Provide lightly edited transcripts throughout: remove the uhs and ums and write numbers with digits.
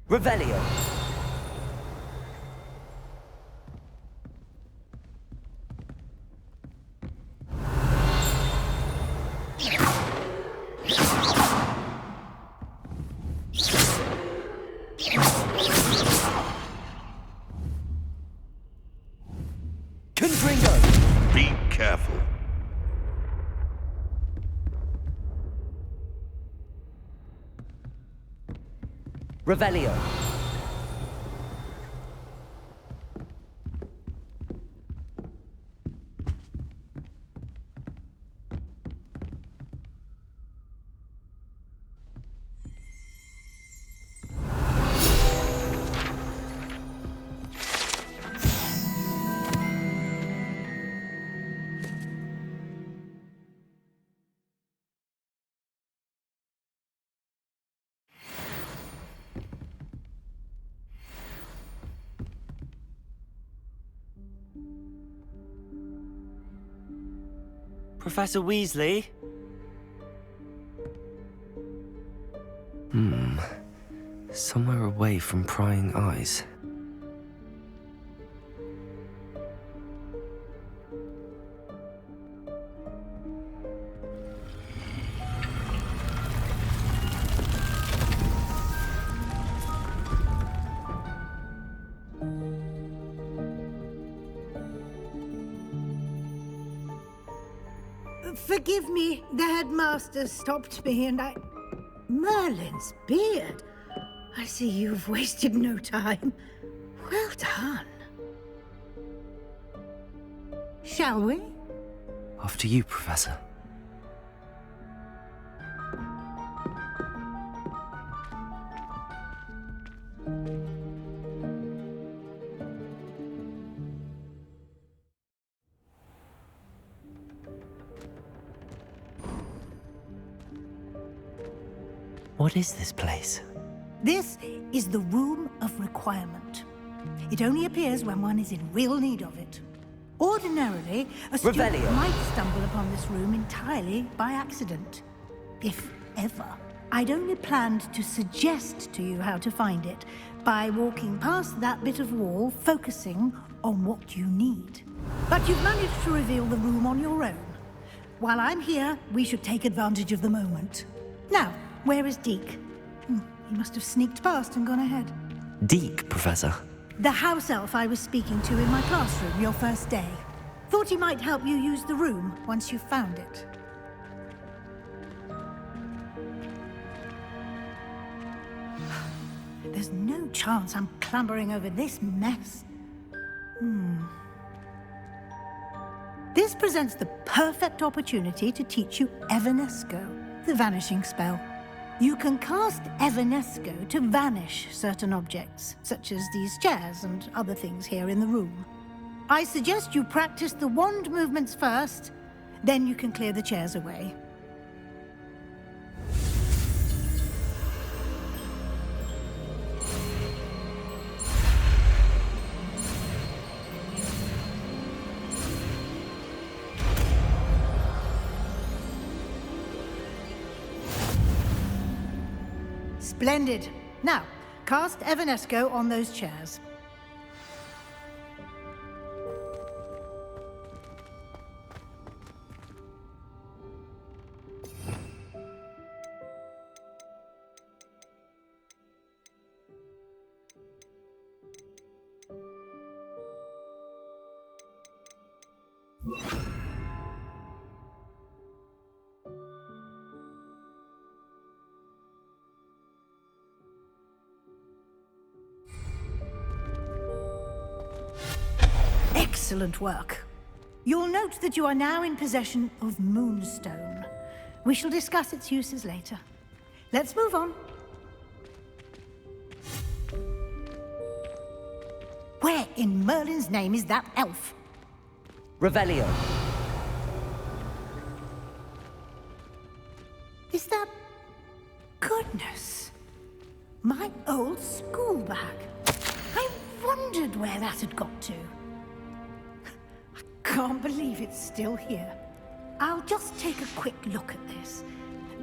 Revelio. Be careful. Revelio. Professor Weasley? Somewhere away from prying eyes. Forgive me, the headmaster stopped me and Merlin's beard. I see you've wasted no time. Well done. Shall we? After you, Professor. What is this place? This is the Room of Requirement. It only appears when one is in real need of it. Ordinarily, a student Revelio. might stumble upon this room entirely by accident. If ever. I'd only planned to suggest to you how to find it by walking past that bit of wall, focusing on what you need. But you've managed to reveal the room on your own. While I'm here, we should take advantage of the moment. Now, where is Deke? He must have sneaked past and gone ahead. Deke, Professor. The house elf I was speaking to in my classroom your first day. Thought he might help you use the room once you found it. There's no chance I'm clambering over this mess. This presents the perfect opportunity to teach you Evanesco, the vanishing spell. You can cast Evanesco to vanish certain objects, such as these chairs and other things here in the room. I suggest you practice the wand movements first, then you can clear the chairs away. Splendid. Now, cast Evanesco on those chairs. Excellent work. You'll note that you are now in possession of Moonstone. We shall discuss its uses later. Let's move on. Where in Merlin's name is that elf? Revelio. Is that... Goodness. My old school bag. I wondered where that had got to. I can't believe it's still here. I'll just take a quick look at this.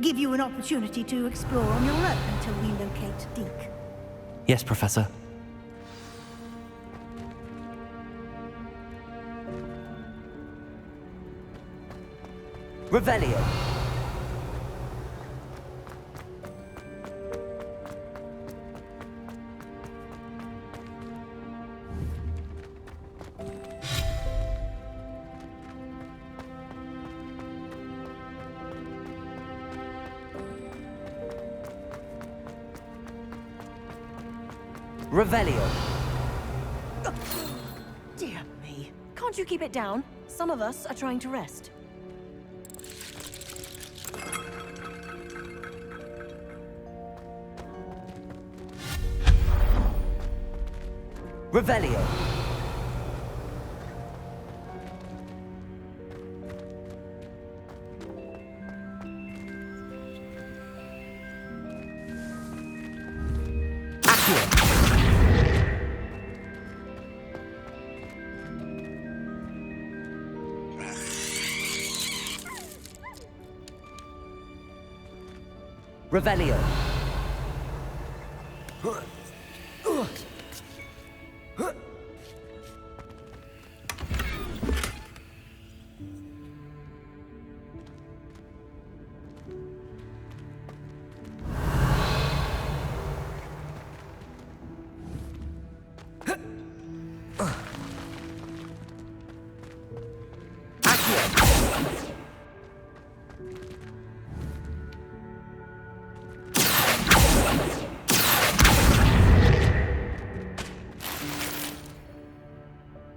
Give you an opportunity to explore on your own until we locate Deke. Yes, Professor. Revelio. Revelio. Dear me. Can't you keep it down? Some of us are trying to rest. Revelio. Accio. Revelio.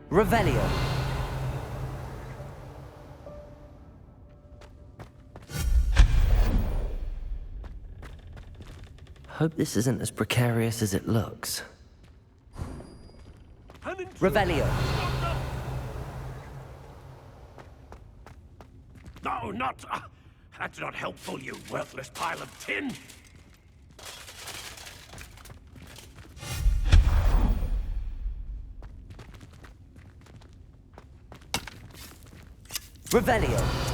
Revelio. Hope this isn't as precarious as it looks. Revelio. No, not... that's not helpful, you worthless pile of tin! Revelio.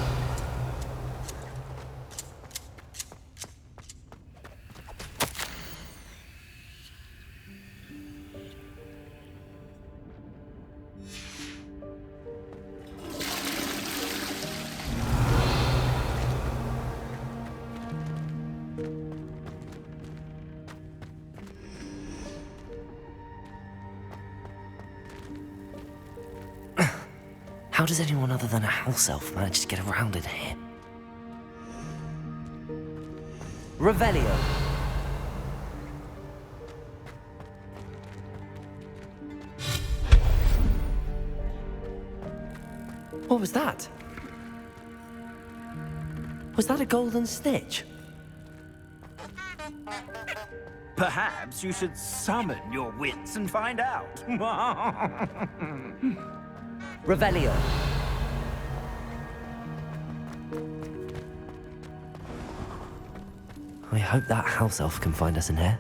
How does anyone other than a house elf manage to get around in here? Revelio. What was that? Was that a golden stitch? Perhaps you should summon your wits and find out. Revelio. I hope that house elf can find us in here.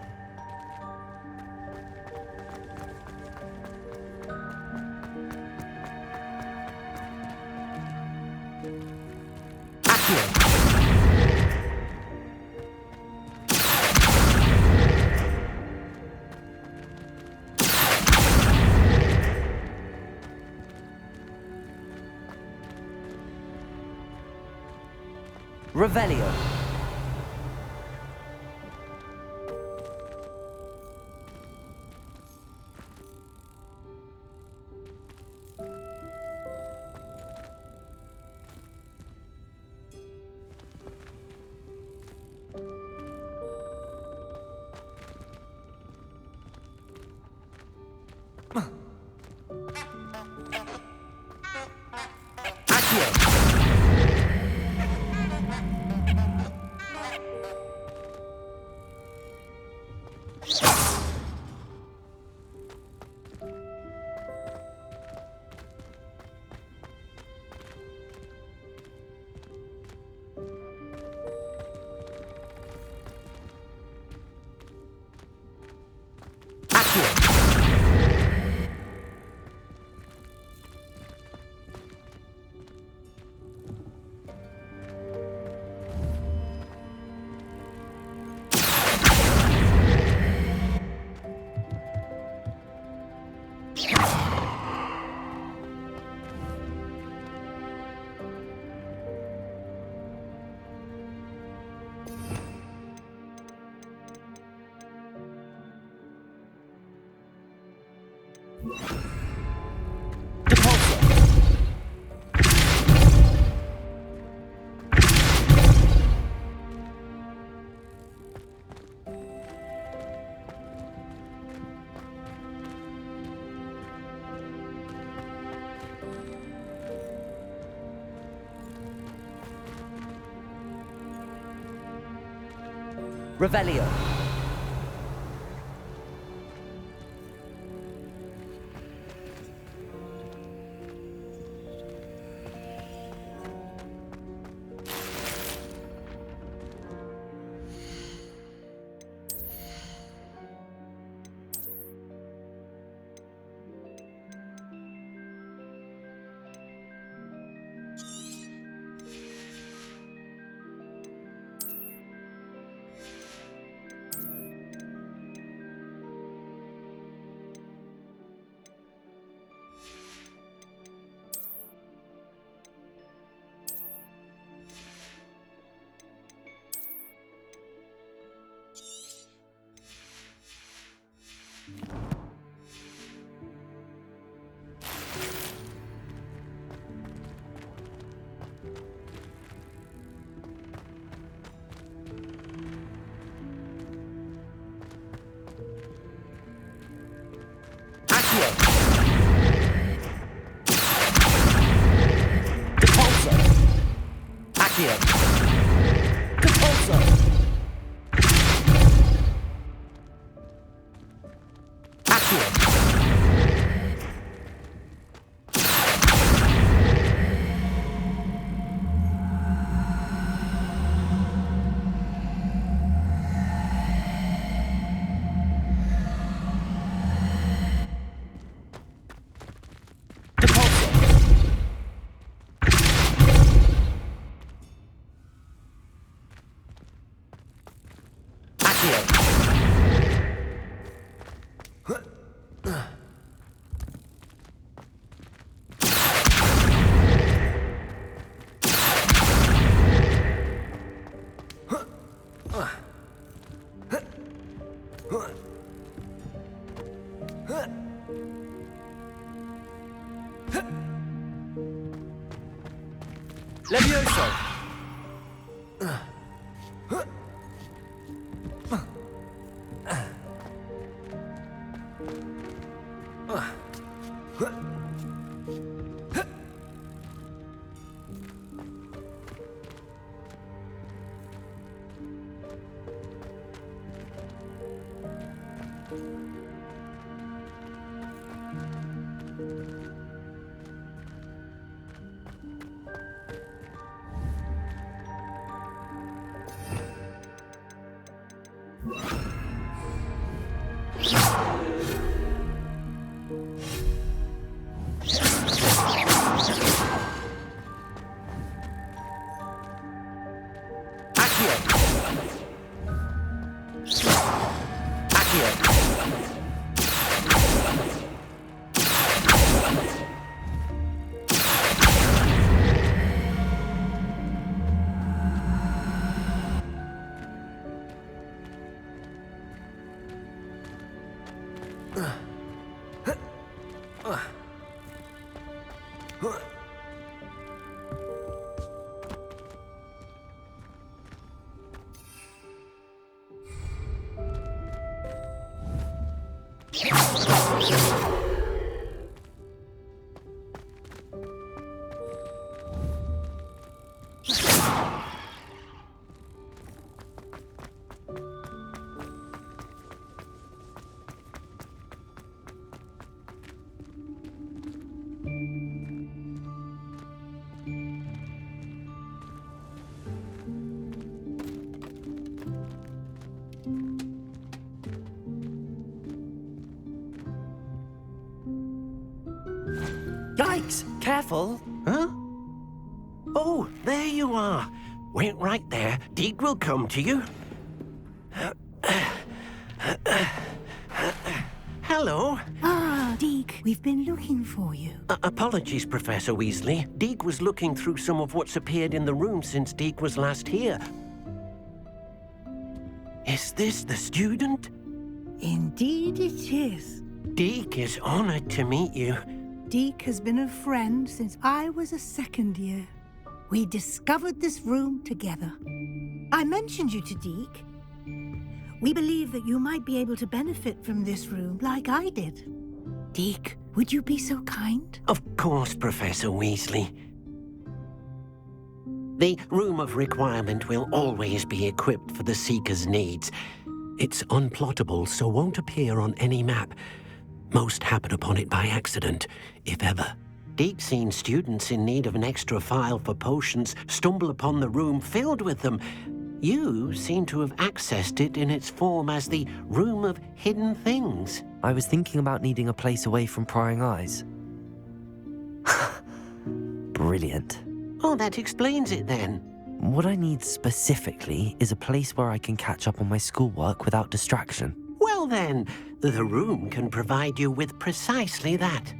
Revelio. Accio. Revelio. Accio. Depulso. Accio. Levioso. Yikes! Careful! Huh? Oh, there you are. Wait right there. Deek will come to you. Hello. Ah, Deek, we've been looking for you. Apologies, Professor Weasley. Deek was looking through some of what's appeared in the room since Deek was last here. Is this the student? Indeed it is. Deek is honored to meet you. Deek has been a friend since I was a second year. We discovered this room together. I mentioned you to Deek. We believe that you might be able to benefit from this room like I did. Deek, would you be so kind? Of course, Professor Weasley. The Room of Requirement will always be equipped for the Seeker's needs. It's unplottable, so won't appear on any map. Most happen upon it by accident, if ever. Deke's seen students in need of an extra file for potions stumble upon the room filled with them. You seem to have accessed it in its form as the Room of Hidden Things. I was thinking about needing a place away from prying eyes. Brilliant. Oh, that explains it then. What I need specifically is a place where I can catch up on my schoolwork without distraction. Well then, the room can provide you with precisely that.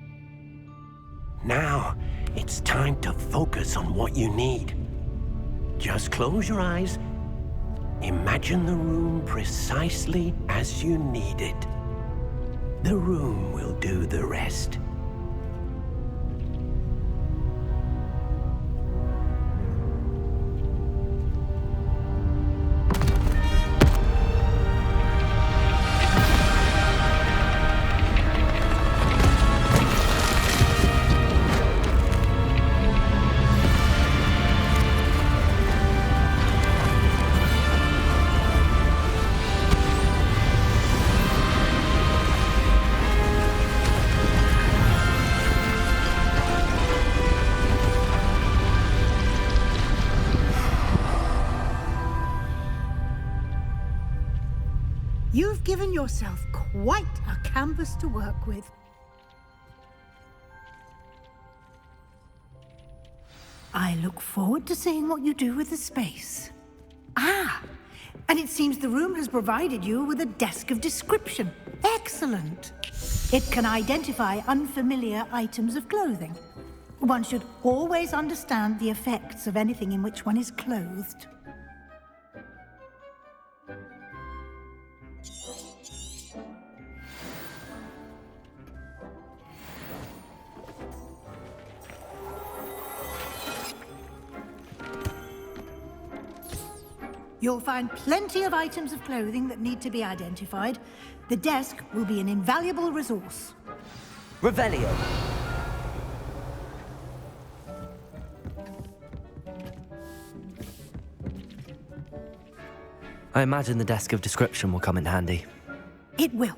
Now, it's time to focus on what you need. Just close your eyes. Imagine the room precisely as you need it. The room will do the rest. You've given yourself quite a canvas to work with. I look forward to seeing what you do with the space. Ah, and it seems the room has provided you with a desk of description. Excellent. It can identify unfamiliar items of clothing. One should always understand the effects of anything in which one is clothed. You'll find plenty of items of clothing that need to be identified. The desk will be an invaluable resource. Revelio. I imagine the desk of description will come in handy. It will.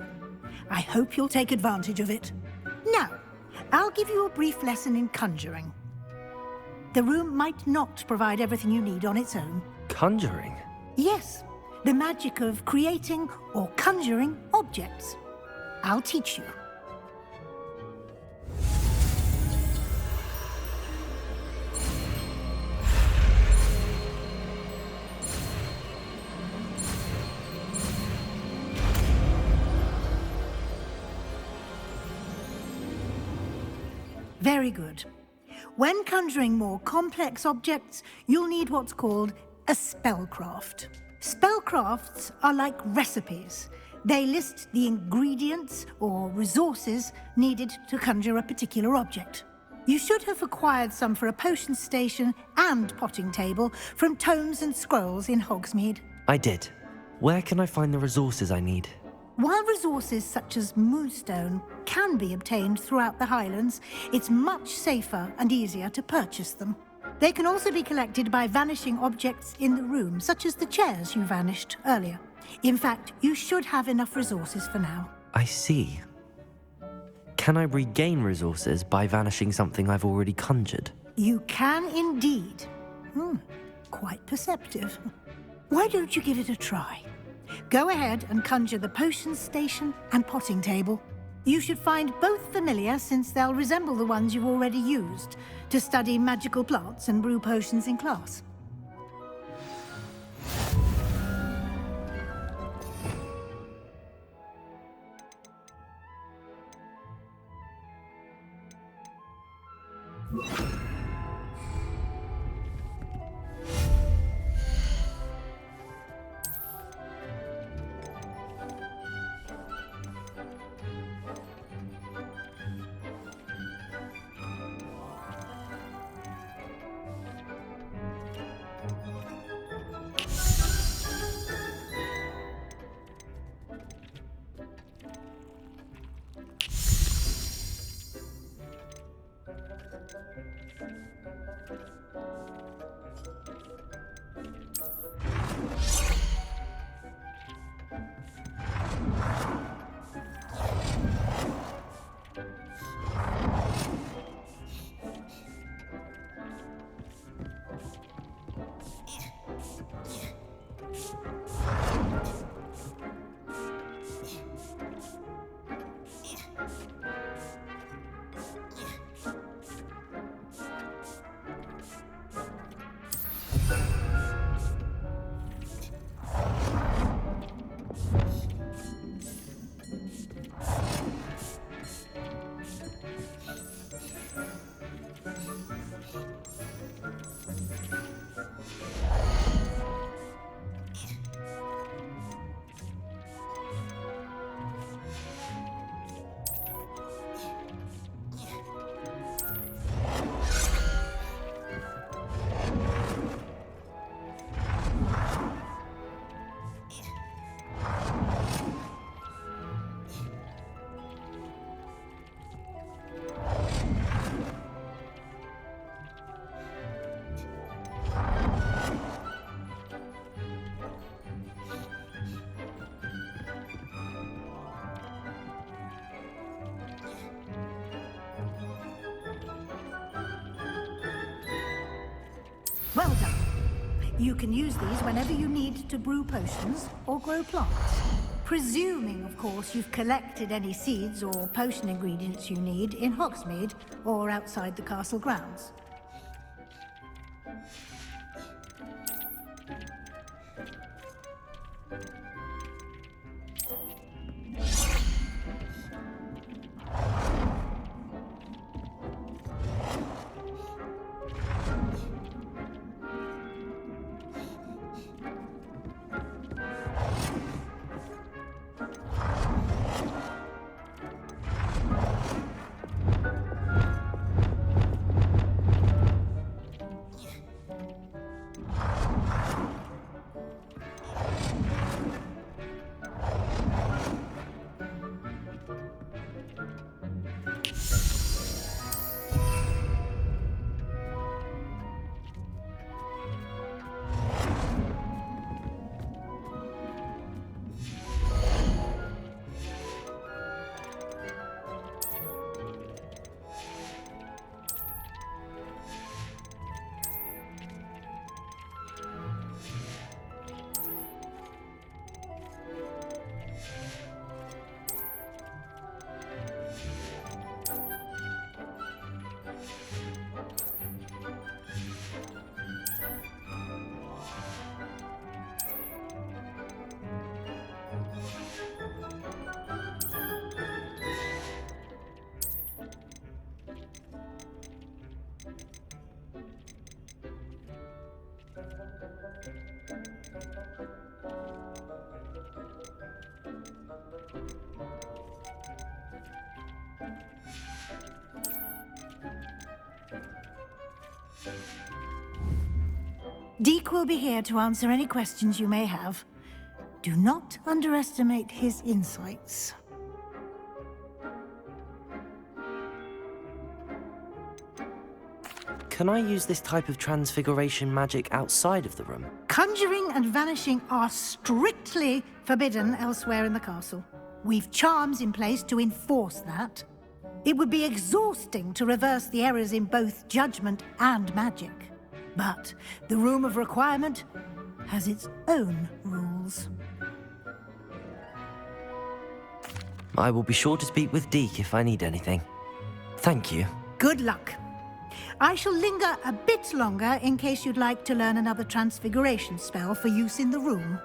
I hope you'll take advantage of it. Now, I'll give you a brief lesson in conjuring. The room might not provide everything you need on its own. Conjuring? Yes, the magic of creating or conjuring objects. I'll teach you. Very good. When conjuring more complex objects, you'll need what's called a spellcraft. Spellcrafts are like recipes. They list the ingredients or resources needed to conjure a particular object. You should have acquired some for a potion station and potting table from tomes and scrolls in Hogsmeade. I did. Where can I find the resources I need? While resources such as moonstone can be obtained throughout the Highlands, it's much safer and easier to purchase them. They can also be collected by vanishing objects in the room, such as the chairs you vanished earlier. In fact, you should have enough resources for now. I see. Can I regain resources by vanishing something I've already conjured? You can indeed. Quite perceptive. Why don't you give it a try? Go ahead and conjure the potion station and potting table. You should find both familiar, since they'll resemble the ones you've already used to study magical plants and brew potions in class. Well done. You can use these whenever you need to brew potions or grow plants. Presuming, of course, you've collected any seeds or potion ingredients you need in Hogsmeade or outside the castle grounds. Deke will be here to answer any questions you may have. Do not underestimate his insights. Can I use this type of transfiguration magic outside of the room? Conjuring and vanishing are strictly forbidden elsewhere in the castle. We've charms in place to enforce that. It would be exhausting to reverse the errors in both judgment and magic. But the Room of Requirement has its own rules. I will be sure to speak with Deke if I need anything. Thank you. Good luck. I shall linger a bit longer in case you'd like to learn another transfiguration spell for use in the room.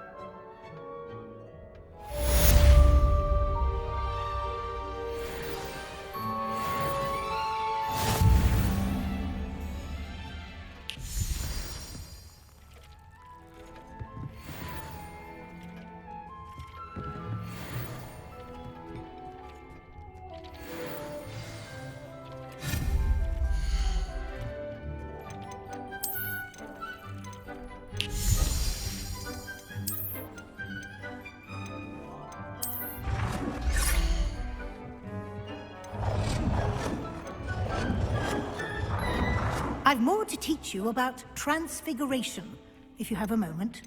I've more to teach you about transfiguration, if you have a moment.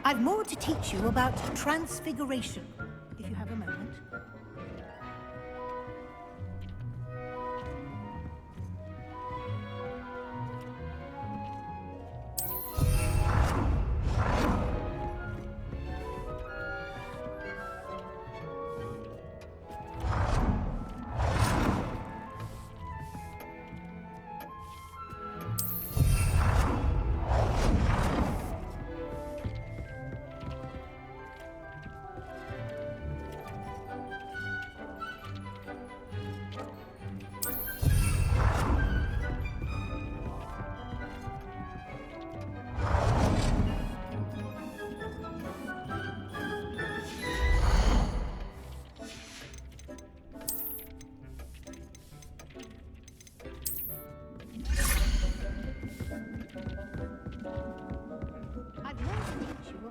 I've more to teach you about transfiguration, if you have a moment.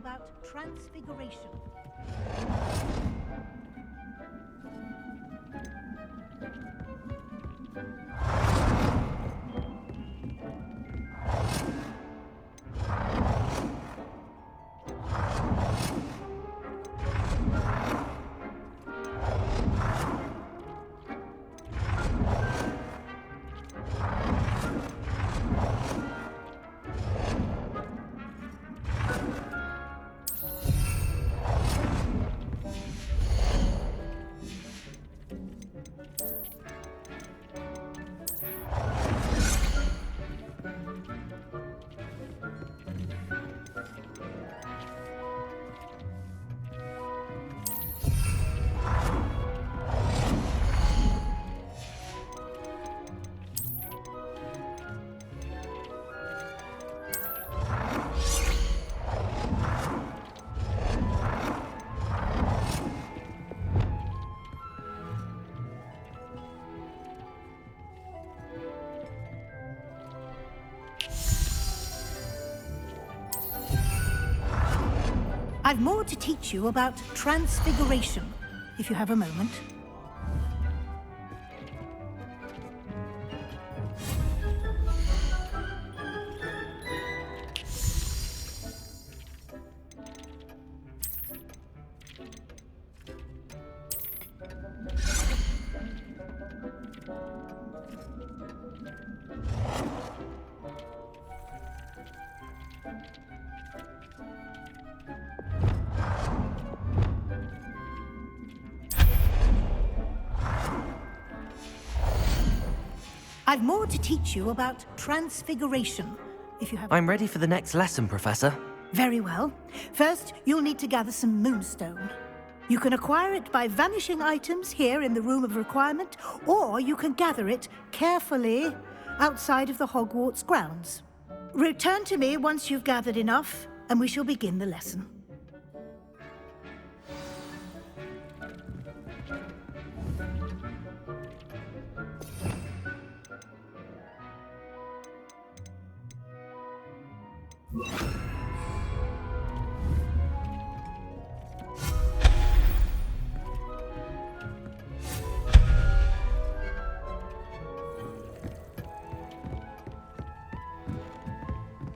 about transfiguration. I've more to teach you about transfiguration, if you have a moment. I've more to teach you about transfiguration, if you have... I'm ready for the next lesson, Professor. Very well. First, you'll need to gather some moonstone. You can acquire it by vanishing items here in the Room of Requirement, or you can gather it carefully outside of the Hogwarts grounds. Return to me once you've gathered enough, and we shall begin the lesson.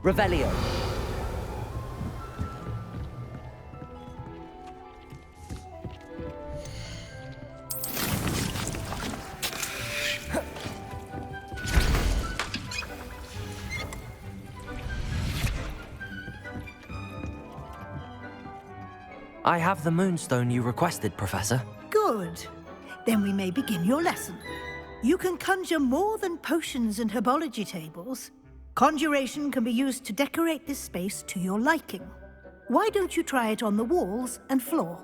Revelio. I have the moonstone you requested, Professor. Good. Then we may begin your lesson. You can conjure more than potions and herbology tables. Conjuration can be used to decorate this space to your liking. Why don't you try it on the walls and floor?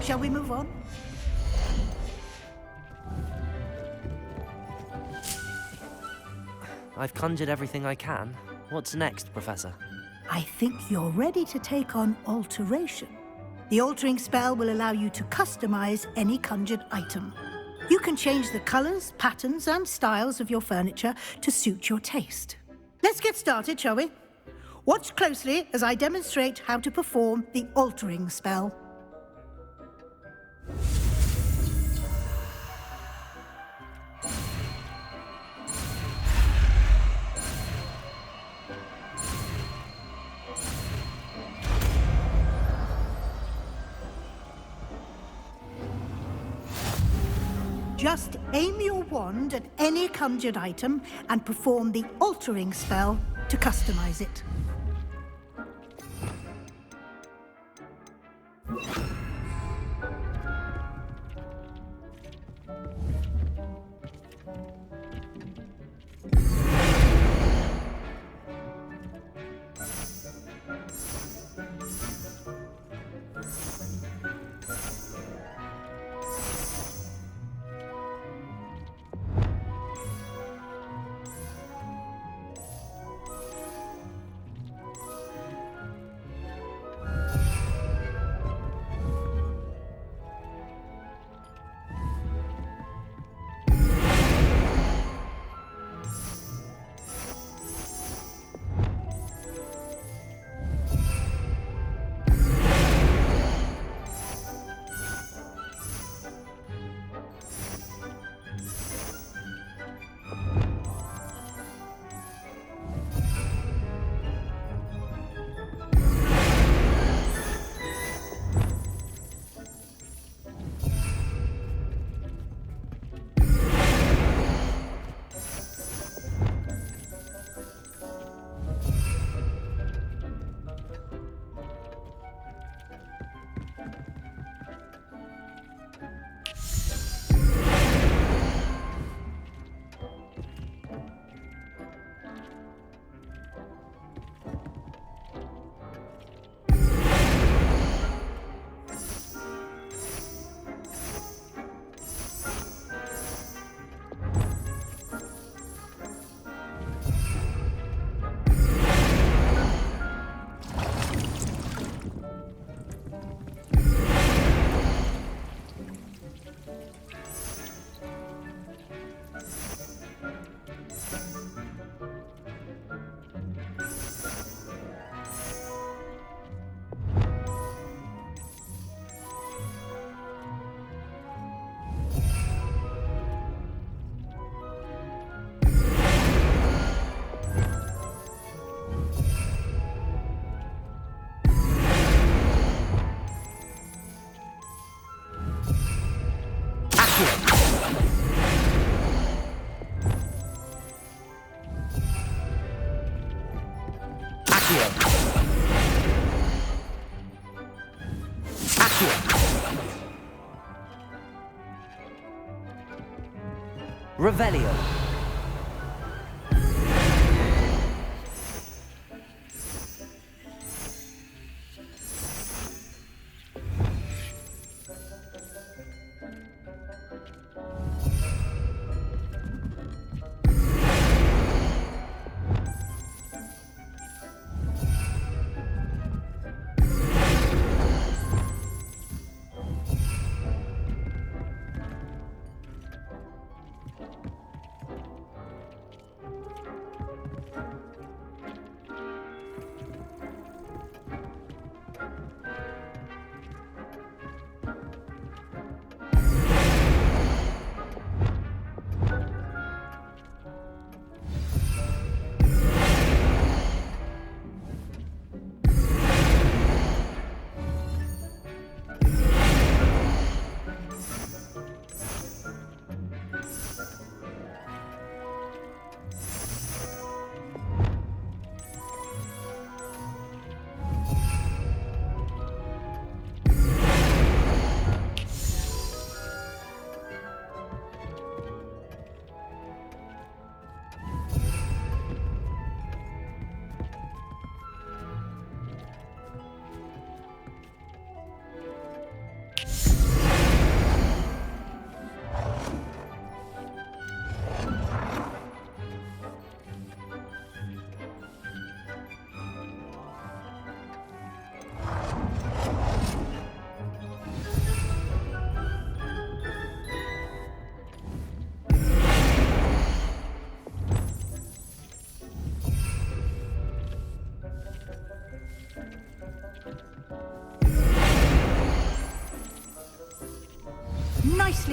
Shall we move on? I've conjured everything I can. What's next, Professor? I think you're ready to take on alteration. The altering spell will allow you to customize any conjured item. You can change the colors, patterns, and styles of your furniture to suit your taste. Let's get started, shall we? Watch closely as I demonstrate how to perform the altering spell. Just aim your wand at any conjured item and perform the altering spell to customize it. Revelio.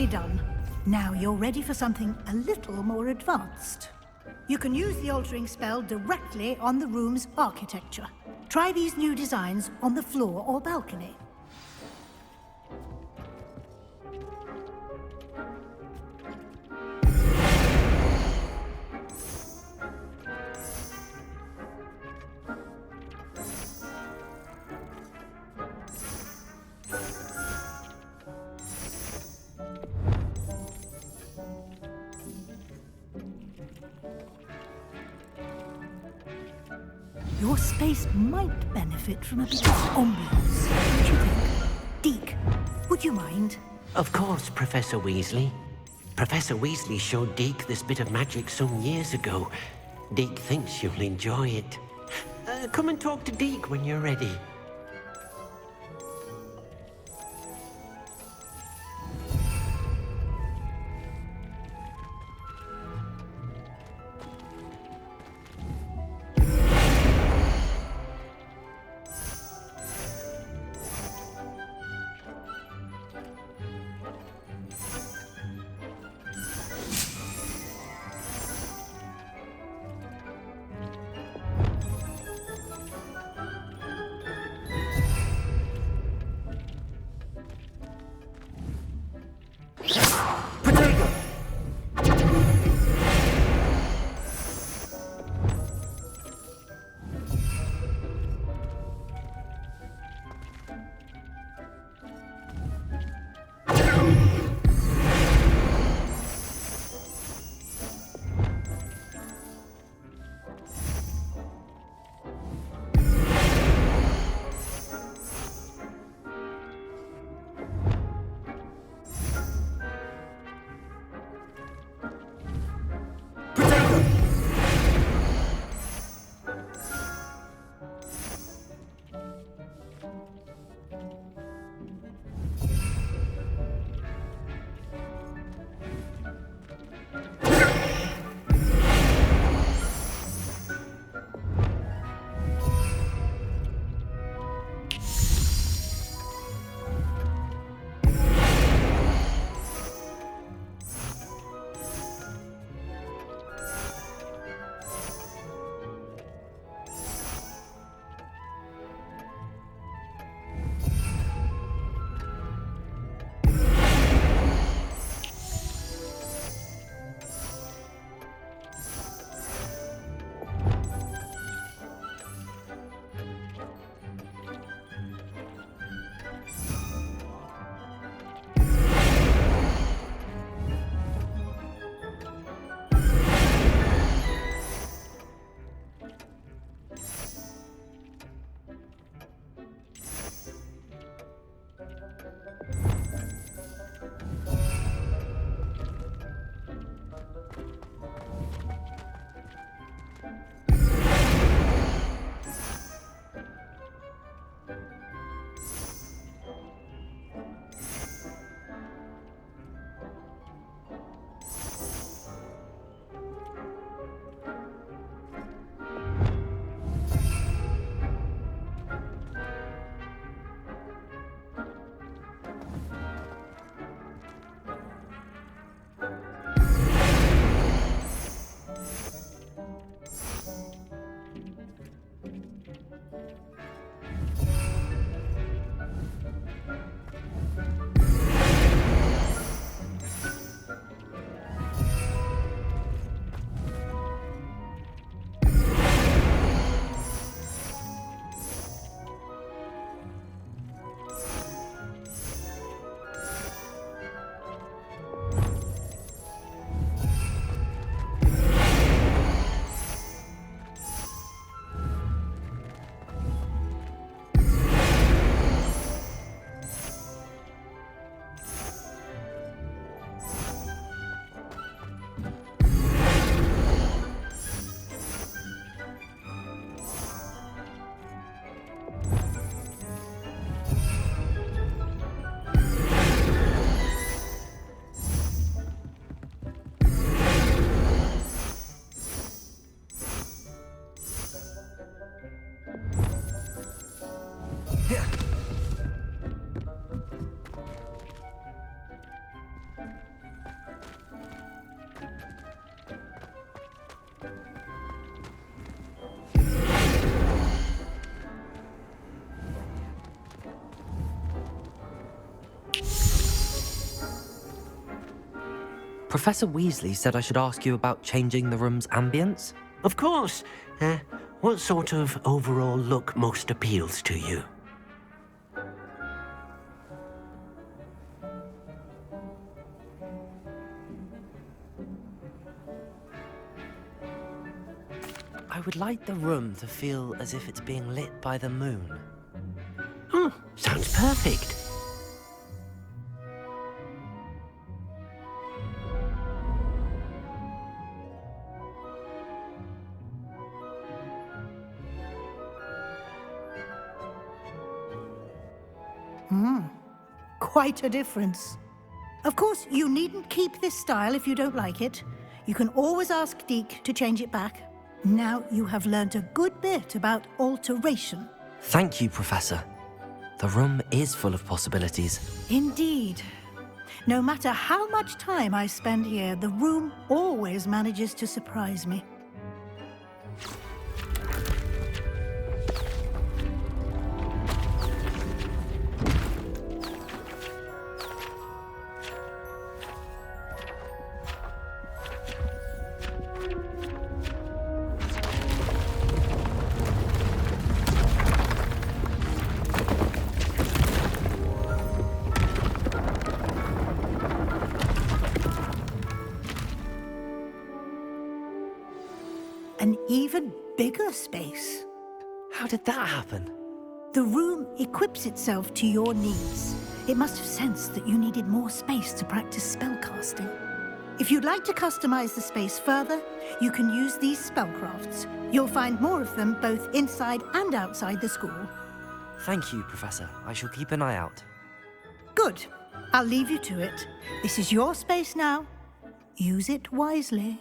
successfully done. Now you're ready for something a little more advanced. You can use the altering spell directly on the room's architecture. Try these new designs on the floor or balcony. Your space might benefit from a bit of ambiance. What do you think? Deke, would you mind? Of course, Professor Weasley. Professor Weasley showed Deke this bit of magic some years ago. Deke thinks you'll enjoy it. Come and talk to Deke when you're ready. Professor Weasley said I should ask you about changing the room's ambience. Of course. What sort of overall look most appeals to you? I would like the room to feel as if it's being lit by the moon. Oh, sounds perfect. Quite a difference. Of course, you needn't keep this style if you don't like it. You can always ask Deke to change it back. Now you have learned a good bit about alteration. Thank you, Professor. The room is full of possibilities. Indeed. No matter how much time I spend here, the room always manages to surprise me. An even bigger space. How did that happen? The room equips itself to your needs. It must have sensed that you needed more space to practice spellcasting. If you'd like to customize the space further, you can use these spellcrafts. You'll find more of them both inside and outside the school. Thank you, Professor. I shall keep an eye out. Good. I'll leave you to it. This is your space now. Use it wisely.